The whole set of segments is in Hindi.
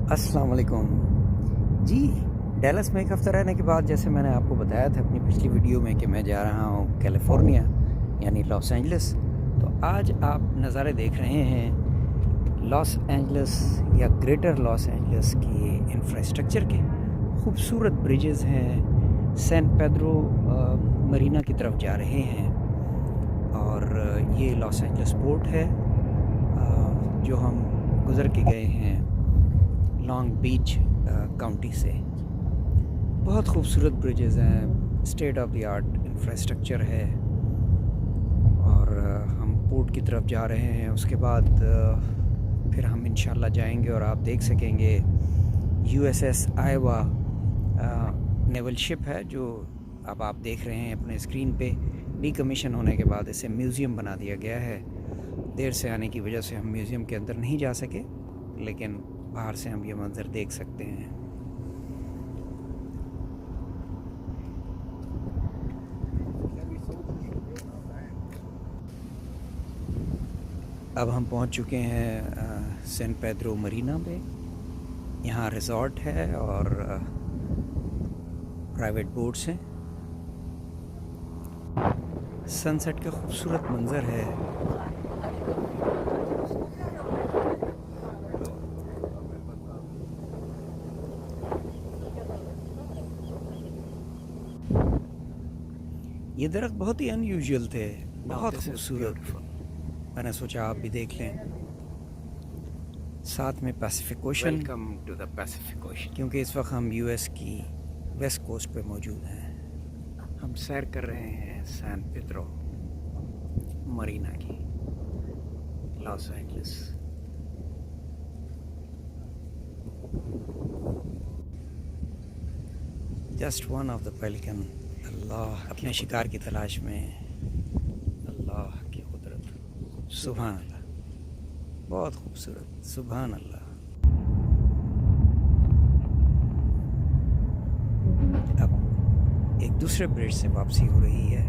अस्सलाम वालेकुम जी। डैलस में एक हफ़्ता रहने के बाद जैसे मैंने आपको बताया था अपनी पिछली वीडियो में कि मैं जा रहा हूँ कैलिफोर्निया यानी लॉस एंजलिस। तो आज आप नज़ारे देख रहे हैं लॉस एंजलिस या ग्रेटर लॉस एंजलिस की इंफ्रास्ट्रक्चर के। खूबसूरत ब्रिजेज़ हैं, सैन पेड्रो मरीना की तरफ जा रहे हैं और ये लॉस एंजलिस पोर्ट है जो हम गुज़र के गए हैं लॉन्ग बीच काउंटी से। बहुत खूबसूरत ब्रिजेज़ हैं, state of the art infrastructure है और हम पोर्ट की तरफ जा रहे हैं। उसके बाद फिर हम इंशाल्लाह जाएंगे और आप देख सकेंगे USS आयोवा नेवल शिप है जो अब आप देख रहे हैं अपने स्क्रीन पे। डीकमीशन होने के बाद इसे म्यूज़ियम बना दिया गया है। देर से आने की वजह से हम म्यूज़ियम के अंदर नहीं जा सके, लेकिन बाहर से हम ये मंज़र देख सकते हैं। अब हम पहुंच चुके हैं सैन पेड्रो मरीना पे। यहाँ रिज़ॉर्ट है और प्राइवेट बोट्स हैं। सनसेट का खूबसूरत मंज़र है। ये दरख्त बहुत ही अनयूजुअल थे, बहुत खूबसूरत। मैंने सोचा आप भी देख लें। साथ में Pacific Ocean. Welcome to the Pacific Ocean, क्योंकि इस वक्त हम US की वेस्ट कोस्ट पे मौजूद हैं। हम सैर कर रहे हैं सैन पेड्रो मरीना की, Los Angeles. Just one of the pelican. अल्लाह अपने शिकार की तलाश में। अल्लाह की कुदरत, सुभान अल्लाह, बहुत खूबसूरत, सुभान अल्लाह। अब एक दूसरे ब्रिज से वापसी हो रही है।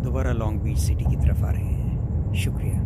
दोबारा लॉन्ग बीच सिटी की तरफ आ रहे हैं। शुक्रिया।